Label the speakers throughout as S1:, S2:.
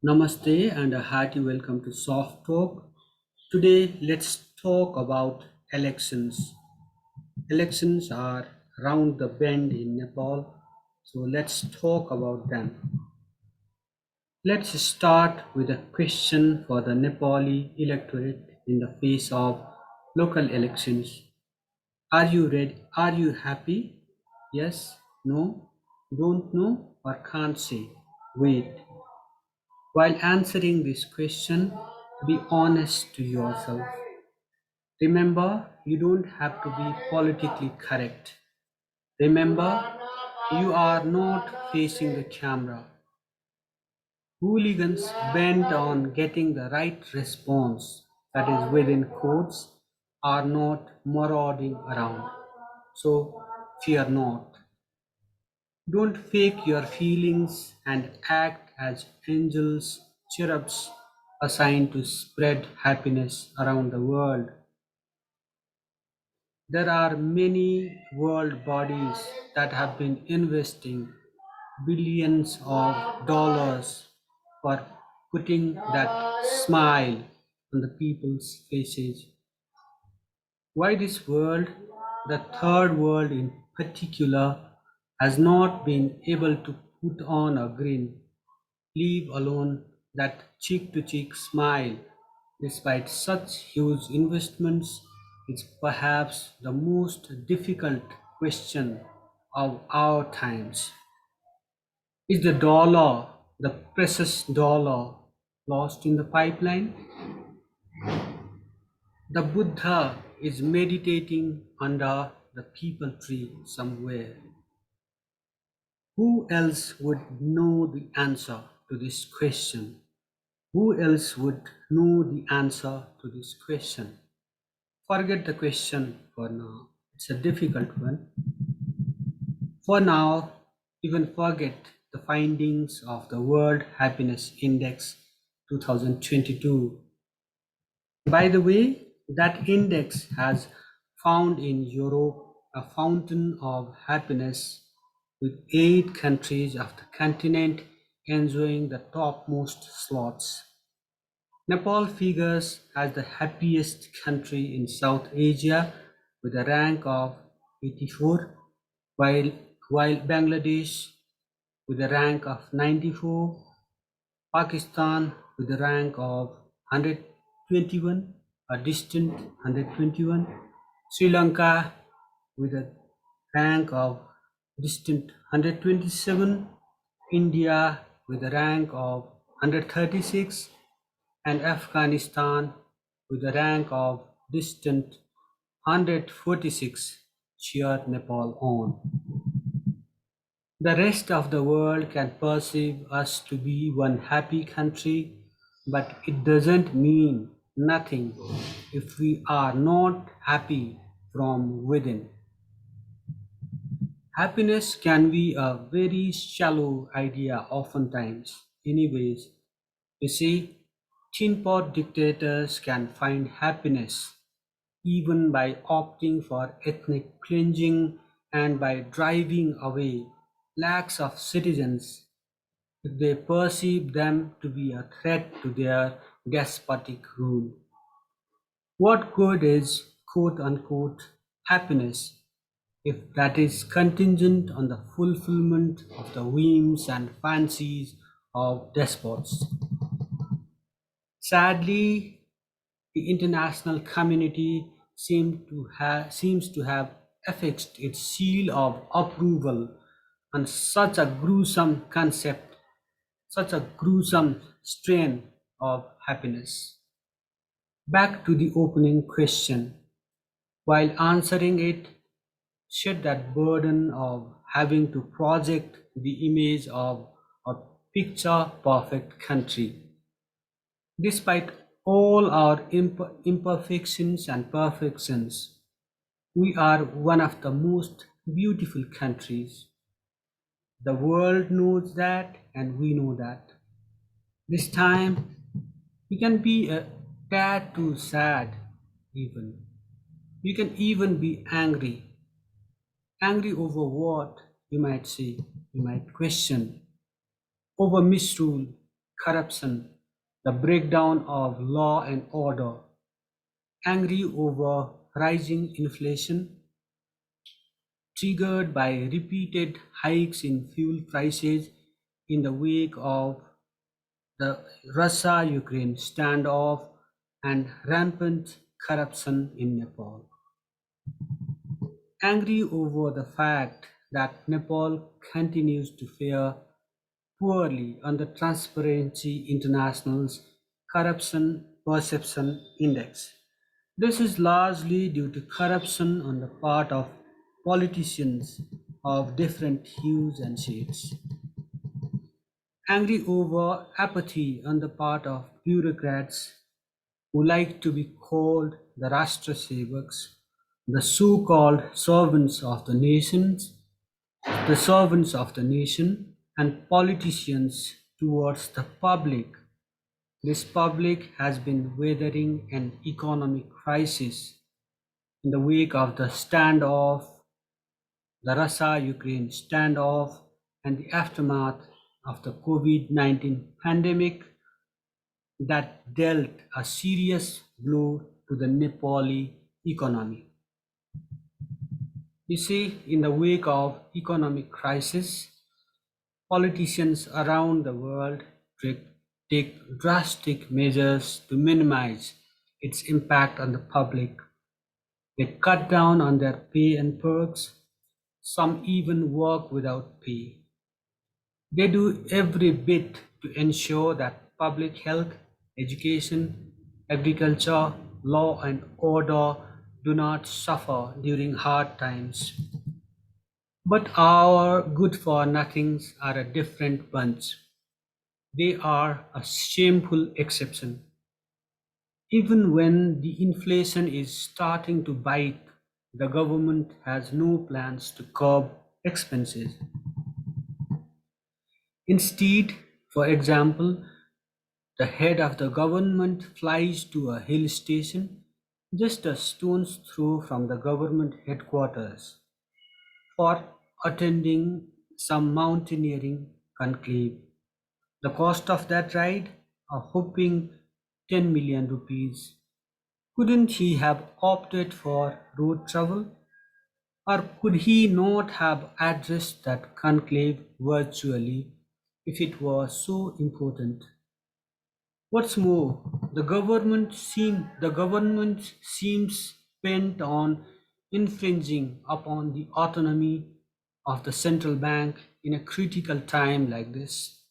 S1: Namaste and a hearty welcome to Soft Talk. Today, let's talk about elections. Elections are round the bend in Nepal, so let's talk about them. Let's start with a question for the Nepali electorate in the face of local elections. Are you ready? Are you happy? Yes, no, don't know, or can't say. Wait. While answering this question, be honest to yourself. Remember, you don't have to be politically correct. Remember, you are not facing the camera. Hooligans bent on getting the right response, that is within quotes, are not marauding around. So fear not. Don't fake your feelings and act as angels, cherubs assigned to spread happiness around the world. There are many world bodies that have been investing billions of dollars for putting that smile on the people's faces. Why this world, the third world in particular, has not been able to put on a grin, leave alone that cheek to cheek smile, despite such huge investments, is perhaps the most difficult question of our times. Is the dollar, the precious dollar, lost in the pipeline? The Buddha is meditating under the peepal tree somewhere. Who else would know the answer to this question? Who else would know the answer to this question? Forget the question for now. It's a difficult one. For now, even forget the findings of the World Happiness Index 2022. By the way, that index has found in Europe a fountain of happiness with 8 countries of the continent enjoying the topmost slots. Nepal figures as the happiest country in South Asia with a rank of 84, while, while Bangladesh with a rank of 94, Pakistan with a rank of 121, a distant 121, Sri Lanka with a rank of distant 127, India with a rank of 136, and Afghanistan with a rank of distant 146 cheer Nepal on. The rest of the world can perceive us to be one happy country, but it doesn't mean nothing if we are not happy from within. Happiness can be a very shallow idea oftentimes. Anyways, you see, tin pot dictators can find happiness even by opting for ethnic cleansing and by driving away lakhs of citizens if they perceive them to be a threat to their despotic rule. What good is quote unquote happiness if that is contingent on the fulfillment of the whims and fancies of despots? Sadly, the international community seems to have affixed its seal of approval on such a gruesome concept, such a gruesome strain of happiness. Back to the opening question. While answering it, shed that burden of having to project the image of a picture perfect country. Despite all our imperfections and perfections, we are one of the most beautiful countries. The world knows that, and we know that. This time, we can be a tad too sad, even. You can even be angry. Angry over what, you might say, you might question. Over misrule, corruption, the breakdown of law and order, angry over rising inflation triggered by repeated hikes in fuel prices in the wake of the Russia-Ukraine standoff and rampant corruption in Nepal. Angry over the fact that Nepal continues to fare poorly on the Transparency International's Corruption Perception Index. This is largely due to corruption on the part of politicians of different hues and shades. Angry over apathy on the part of bureaucrats who like to be called the Rashtra Sevaks, the so-called servants of the nation, and politicians towards the public. This public has been weathering an economic crisis in the wake of the standoff, the Russia-Ukraine standoff, and the aftermath of the COVID-19 pandemic that dealt a serious blow to the Nepali economy. You see, in the wake of economic crisis, politicians around the world take drastic measures to minimize its impact on the public. They cut down on their pay and perks. Some even work without pay. They do every bit to ensure that public health, education, agriculture, law and order do not suffer during hard times. But our good for nothings are a different bunch. They are a shameful exception. Even when the inflation is starting to bite, the government has no plans to curb expenses. Instead, for example, the head of the government flies to a hill station just a stone's throw from the government headquarters for attending some mountaineering conclave. The cost of that ride, a whopping 10 million rupees. Couldn't he have opted for road travel? Or could he not have addressed that conclave virtually if it was so important? What's more, the government seems bent on infringing upon the autonomy of the central bank in a critical time like this.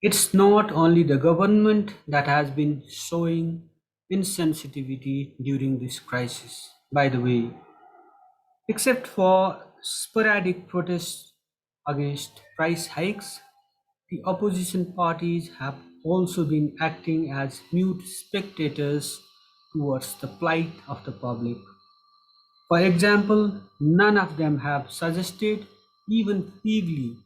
S1: It's not only the government that has been showing insensitivity during this crisis, by the way, except for sporadic protests against price hikes. The opposition parties have also been acting as mute spectators towards the plight of the public. For example, none of them have suggested, even feebly,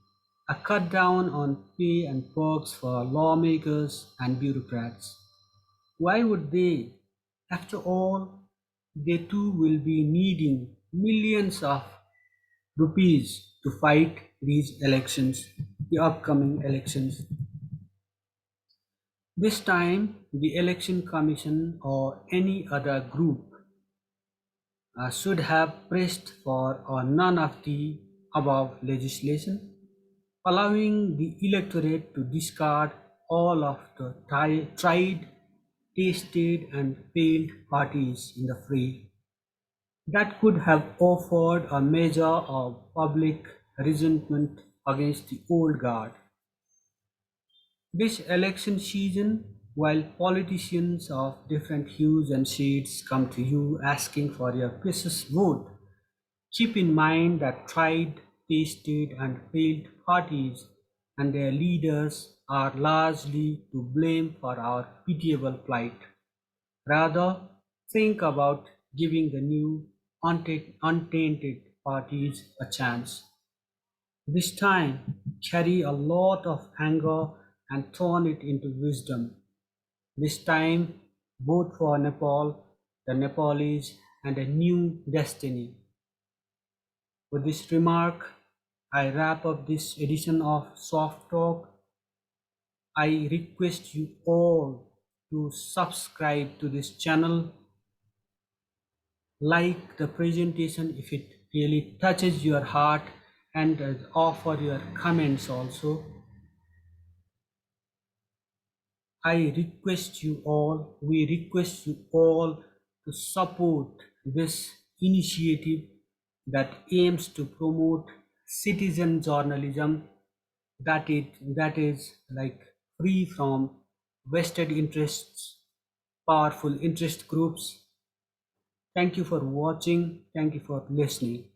S1: a cut down on pay and perks for lawmakers and bureaucrats. Why would they? After all, they too will be needing millions of rupees to fight these elections, the upcoming elections. This time, the Election Commission or any other group should have pressed for or none of the above legislation, allowing the electorate to discard all of the tried, tasted, and failed parties in the fray. That could have offered a measure of public resentment against the old guard. This election season, while politicians of different hues and shades come to you asking for your precious vote, keep in mind that tried, tasted, and failed parties and their leaders are largely to blame for our pitiable plight. Rather, think about giving the new, untainted parties a chance. This time, carry a lot of anger and turn it into wisdom. This time, vote for Nepal, the Nepalese, and a new destiny. With this remark, I wrap up this edition of Soft Talk. I request you all to subscribe to this channel, like the presentation if it really touches your heart, and offer your comments also. We request you all to support this initiative that aims to promote citizen journalism that is like free from vested interests, powerful interest groups. Thank you for watching. Thank you for listening.